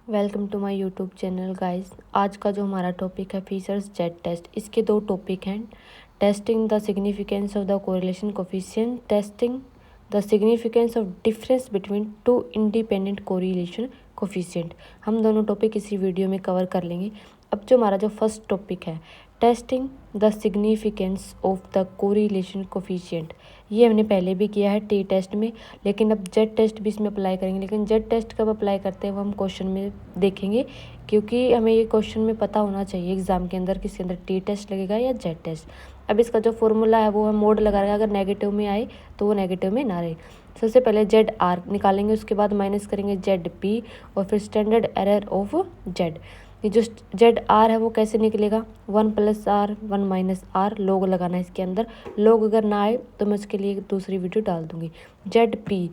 Welcome to my YouTube channel guys. आज का जो हमारा टॉपिक है फिशर्स जेड टेस्ट। इसके दो टॉपिक हैं, testing the significance of the correlation coefficient, testing the significance of difference between two independent correlation coefficient. हम दोनों टॉपिक इसी वीडियो में कवर कर लेंगे। अब जो हमारा जो फर्स्ट टॉपिक है testing the significance of the correlation coefficient, ये हमने पहले भी किया है टी टेस्ट में, लेकिन अब जेड टेस्ट भी इसमें अप्लाई करेंगे। लेकिन जेड टेस्ट कब अप्लाई करते हैं वो हम क्वेश्चन में देखेंगे, क्योंकि हमें ये क्वेश्चन में पता होना चाहिए एग्जाम के अंदर किसके अंदर टी टेस्ट लगेगा या जेड टेस्ट। अब इसका जो फॉर्मूला है वो हम मोड लगा रहे हैं, अगर नेगेटिव में आए तो वो नेगेटिव में ना रहे। सबसे पहले जेड आर निकालेंगे, उसके बाद माइनस करेंगे जेड पी और फिर स्टैंडर्ड एरर ऑफ जेड। ये जो जेड आर है वो कैसे निकलेगा, 1 + r 1 - r, लोग लगाना है इसके अंदर। लोग अगर ना आए तो मैं उसके लिए दूसरी वीडियो डाल दूंगी। जेड पी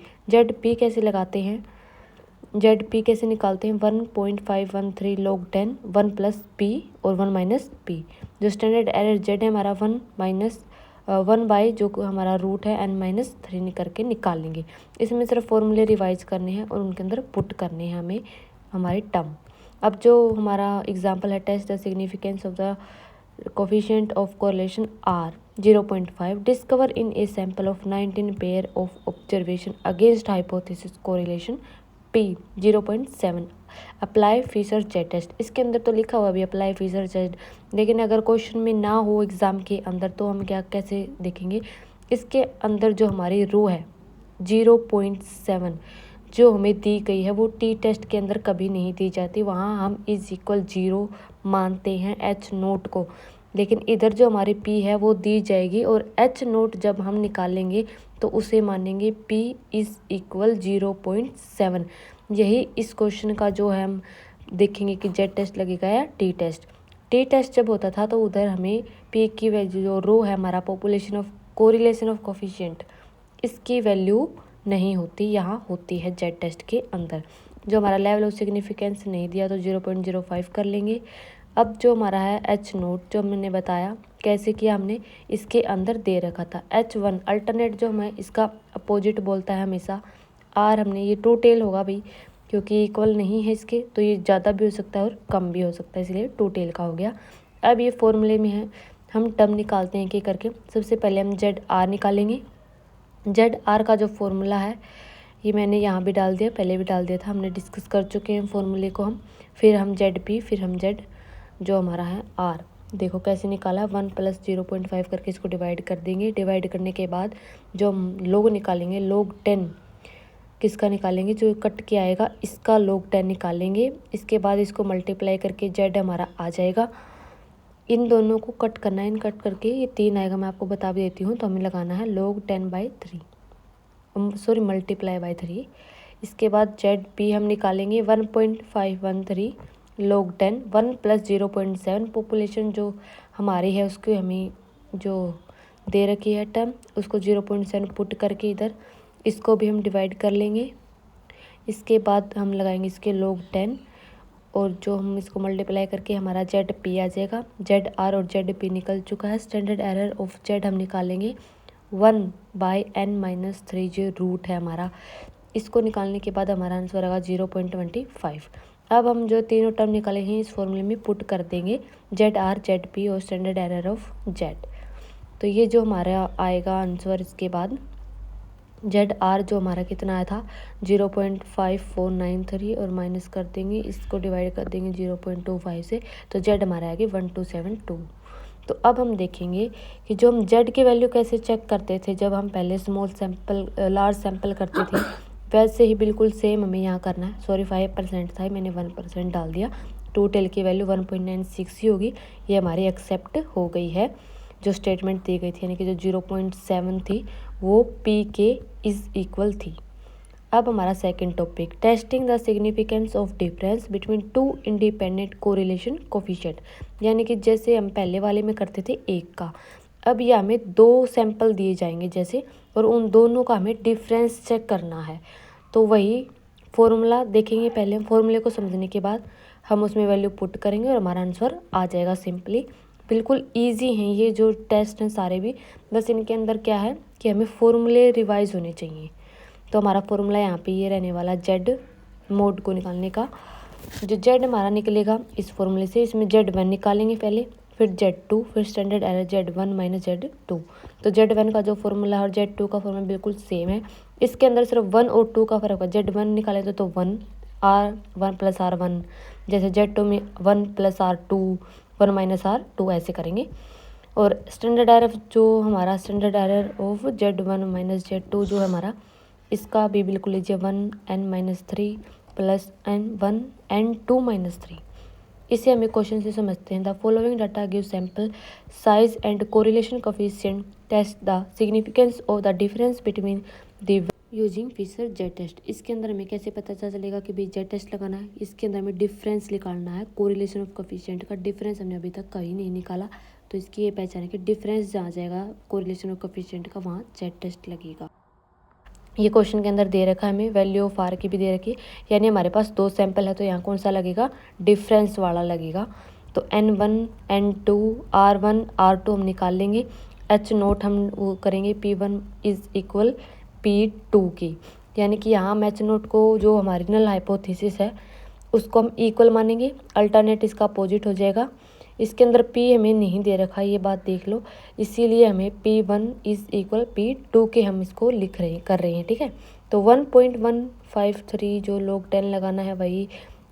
कैसे लगाते हैं, जेड पी कैसे निकालते हैं, 1.513 log 10 1 + p और 1 - p। जो स्टैंडर्ड एरर जेड है हमारा 1 जो हमारा रूट है n-3 करके निकाल लेंगे। इसमें सिर्फ फॉर्मूले रिवाइज करने हैं और उनके अंदर पुट करने हैं हमें हमारे टर्म। अब जो हमारा एग्जाम्पल है test the significance of the coefficient of correlation R 0.5, discover in a sample of 19 pair of observation against hypothesis correlation P 0.7, apply Fisher Z test. इसके अंदर तो लिखा हुआ भी अप्लाई फिशर जेड, लेकिन अगर क्वेश्चन में ना हो एग्जाम के अंदर तो हम कैसे देखेंगे। इसके अंदर जो हमारी रो है 0.7 जो हमें दी गई है वो टी टेस्ट के अंदर कभी नहीं दी जाती, वहाँ हम =0 मानते हैं H0 को, लेकिन इधर जो हमारी P है वो दी जाएगी और H0 जब हम निकालेंगे तो उसे मानेंगे P = 0.7। यही इस क्वेश्चन का जो है हम देखेंगे कि जेड टेस्ट लगेगा या टी टेस्ट। टी टेस्ट जब होता था तो उधर हमें P की वैल्यू जो रो है हमारा population of correlation of coefficient, इसकी वैल्यू नहीं होती, यहाँ होती है जेड टेस्ट के अंदर। जो हमारा लेवल ऑफ सिग्निफिकेंस नहीं दिया तो 0.05 कर लेंगे। अब जो हमारा है H0 जो मैंने बताया कैसे किया, हमने इसके अंदर दे रखा था H1 अल्टरनेट जो हमें इसका अपोजिट बोलता है हमेशा। R हमने ये टू टेल होगा भाई, क्योंकि इक्वल नहीं है इसके तो ये ज़्यादा भी हो सकता है और कम भी हो सकता है, इसलिए टू टेल का हो गया। अब ये फॉर्मूले में है, हम टर्म निकालते हैं कि करके। सबसे पहले हम जेड आर निकालेंगे। जेड आर का जो फॉर्मूला है ये मैंने यहाँ भी डाल दिया, पहले भी डाल दिया था, हमने डिस्कस कर चुके हैं फॉर्मूले को हम। फिर हम जेड पी, फिर हम जेड जो हमारा है आर, देखो कैसे निकाला, 1 + 0.5 करके इसको डिवाइड कर देंगे। डिवाइड करने के बाद जो हम लोग निकालेंगे, log 10 किसका निकालेंगे, जो कट के आएगा इसका log 10 निकालेंगे। इसके बाद इसको मल्टीप्लाई करके जेड हमारा आ जाएगा। इन दोनों को कट करना है, इन कट करके ये 3 आएगा, मैं आपको बता भी देती हूँ। तो हमें लगाना है log 10/3, मल्टीप्लाई बाय 3। इसके बाद जेड पी हम निकालेंगे 1.513 log 10 1 + 0.7, पॉपुलेशन जो हमारी है उसको हमें जो दे रखी है टर्म उसको 0.7 पुट करके इधर इसको भी हम डिवाइड कर लेंगे। इसके बाद हम लगाएंगे इसके log 10 और जो हम इसको मल्टीप्लाई करके हमारा जेड पी आ जाएगा। जेड आर और जेड पी निकल चुका है। स्टैंडर्ड एरर ऑफ जेड हम निकालेंगे 1/n-3 जो रूट है हमारा, इसको निकालने के बाद हमारा आंसर आएगा 0.25। अब हम जो तीनों टर्म निकाले हैं इस फॉर्मूले में पुट कर देंगे, जेड आर, जेड पी और स्टैंडर्ड एरर ऑफ जेड। तो ये जो हमारा आएगा आंसर, इसके बाद जेड आर जो हमारा कितना आया था 0.5493 और माइनस कर देंगे, इसको डिवाइड कर देंगे 0.25 से, तो जेड हमारा आएगी 1272। तो अब हम देखेंगे कि जो हम जेड की वैल्यू कैसे चेक करते थे जब हम पहले लार्ज सैंपल करते थे, वैसे ही बिल्कुल सेम हमें यहाँ करना है। सॉरी 5% था, मैंने 1% डाल दिया। टोटल की वैल्यू 1.96 ही होगी, ये हमारी एक्सेप्ट हो गई है जो स्टेटमेंट दी गई थी, यानी कि जो 0.7 थी वो पी के == थी। अब हमारा second topic, testing the significance of difference between two independent correlation coefficient, यानी कि जैसे हम पहले वाले में करते थे एक का, अब ये हमें 2 सैंपल दिए जाएंगे जैसे, और उन दोनों का हमें डिफरेंस चेक करना है। तो वही फॉर्मूला देखेंगे, पहले फॉर्मूले को समझने के बाद हम उसमें वैल्यू पुट करेंगे और हमारा आंसर आ जाएगा सिंपली। बिल्कुल ईजी हैं ये जो टेस्ट हैं सारे भी, बस इनके अंदर क्या है कि हमें फॉर्मूले रिवाइज होने चाहिए। तो हमारा फॉर्मूला यहाँ पे ये रहने वाला जेड मोड को निकालने का जो जेड हमारा निकलेगा इस फॉर्मूले से, इसमें Z1 निकालेंगे पहले, फिर Z2, फिर standard error Z1 minus Z2। तो Z1 का जो फॉर्मूला और Z2 का फॉर्मूला बिल्कुल सेम है। इसके अंदर सिर्फ 1 और 2 का फर्क है। Z1 निकाले तो 1 R1 प्लस R1, जैसे Z2 में 1 प्लस R2, 1 माइनस R2 ऐसे करेंगे। और स्टैंडर्ड एरर जो हमारा standard error of Z1 minus Z2 जो है हमारा, इसका भी बिल्कुल लीजिए 1n-3 plus n1 n2 minus 3। इसे हमें क्वेश्चन से समझते हैं। The following data give sample size and correlation coefficient, test the significance of the difference between the using Fisher Z test. इसके अंदर हमें कैसे पता चलेगा कि भाई जेड टेस्ट लगाना है, इसके अंदर हमें डिफरेंस निकालना है। कोरिलेशन ऑफ कोफिशिएंट का डिफरेंस हमने अभी तक कहीं नहीं निकाला, तो इसकी ये पहचान है कि डिफरेंस जहाँ जाएगा कोरिलेशन ऑफ कोफिशिएंट का, वहाँ जेड टेस्ट लगेगा। ये क्वेश्चन के अंदर दे रखा है हमें, वैल्यू ऑफ आर की भी दे रखी, यानी हमारे पास 2 सैंपल है, तो यहाँ कौन सा लगेगा, डिफरेंस वाला लगेगा। तो N1 N2 R1 R2 हम निकाल लेंगे। H0 हम वो करेंगे P1 इज इक्वल P2 की, यानी कि यहाँ हम H0 को जो हमारी नल हाइपोथेसिस है उसको हम इक्वल मानेंगे, अल्टरनेट इसका अपोजिट हो जाएगा। इसके अंदर P हमें नहीं दे रखा, ये बात देख लो, इसीलिए हमें P1 इज इक्वल P2 के हम इसको कर रहे हैं, ठीक है। तो 1.153 जो log 10 लगाना है वही,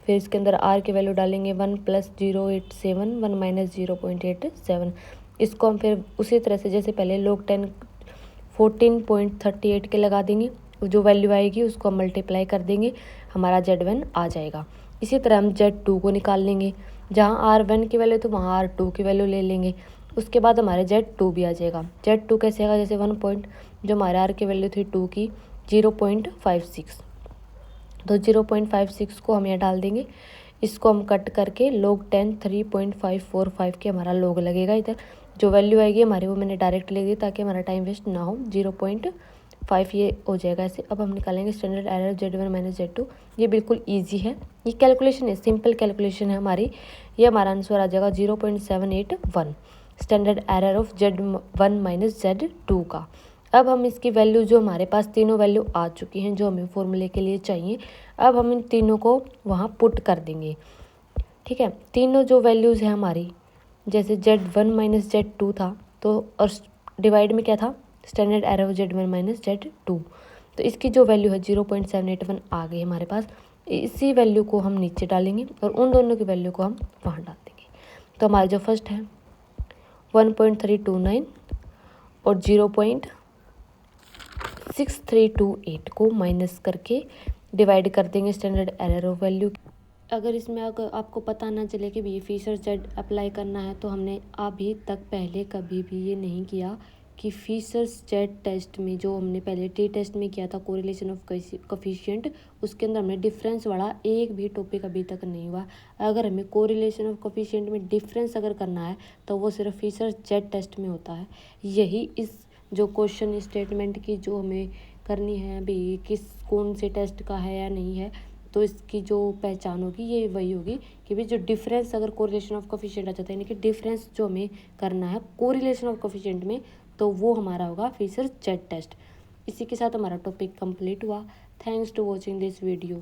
फिर इसके अंदर R की वैल्यू डालेंगे 1 प्लस 0.87 1 माइनस 0.87। इसको हम फिर उसी तरह से जैसे पहले log 10 14.38 के लगा देंगे, जो वैल्यू आएगी उसको हम मल्टीप्लाई कर देंगे, हमारा Z1 आ जाएगा। इसी तरह हम Z2 को निकाल लेंगे, जहाँ R1 की वैल्यू तो वहाँ R2 की वैल्यू ले लेंगे, उसके बाद हमारे Z2 भी आ जाएगा। Z2 कैसे आएगा, जैसे 1 पॉइंट जो हमारे R की वैल्यू थी 2 की 0.56, तो 0.56 को हम यहाँ डाल देंगे। इसको हम कट करके log 10 3.545 के हमारा log लगेगा। इधर जो वैल्यू आएगी हमारी वो मैंने डायरेक्ट ले दी ताकि हमारा टाइम वेस्ट ना हो। 0.5 ये हो जाएगा ऐसे। अब हम निकालेंगे standard error Z1 minus Z2। ये बिल्कुल ईजी है, ये कैलकुलेशन है, सिंपल कैलकुलेशन है हमारी। ये हमारा आंसर आ जाएगा 0.781 standard error of Z1 minus Z2 का। अब हम इसकी वैल्यू जो हमारे पास तीनों वैल्यू आ चुकी हैं जो हमें फॉर्मूले के लिए चाहिए, अब हम इन तीनों को वहाँ पुट कर देंगे, ठीक है। तीनों जो वैल्यूज़ हैं हमारी, जैसे Z1 माइनस Z2 था तो और डिवाइड में क्या था, standard error of Z1 minus Z2, तो इसकी जो वैल्यू है 0.781 आ गई हमारे पास। इसी वैल्यू को हम नीचे डालेंगे और उन दोनों की वैल्यू को हम वहाँ डाल देंगे। तो हमारा जो फर्स्ट है 1.329 और 0.6328 को माइनस करके डिवाइड कर देंगे स्टैंडर्ड एरर ऑफ वैल्यू। अगर इसमें अगर आपको पता ना चले कि भी फिशर जेड अप्लाई करना है, तो हमने अभी तक पहले कभी भी ये नहीं किया कि फिशर्स जेड टेस्ट में जो हमने पहले टी टेस्ट में किया था कोरिलेशन ऑफ कोफिशिएंट, उसके अंदर हमें डिफरेंस वाला एक भी टॉपिक अभी तक नहीं हुआ। अगर हमें कोरिलेशन ऑफ कोफिशिएंट में डिफरेंस अगर करना है तो वो सिर्फ फिशर्स जेड टेस्ट में होता है। यही इस जो क्वेश्चन स्टेटमेंट की जो हमें करनी है अभी, किस कौन से टेस्ट का है या नहीं है, तो इसकी जो पहचान होगी ये वही होगी कि भाई जो डिफरेंस अगर कोरिलेशन ऑफ कोफिशिएंट आ जाता है, यानी कि डिफरेंस जो हमें करना है कोरिलेशन ऑफ कोफिशिएंट में, तो वो हमारा होगा फिशर जेड टेस्ट। इसी के साथ हमारा टॉपिक कंप्लीट हुआ। Thanks to watching this video.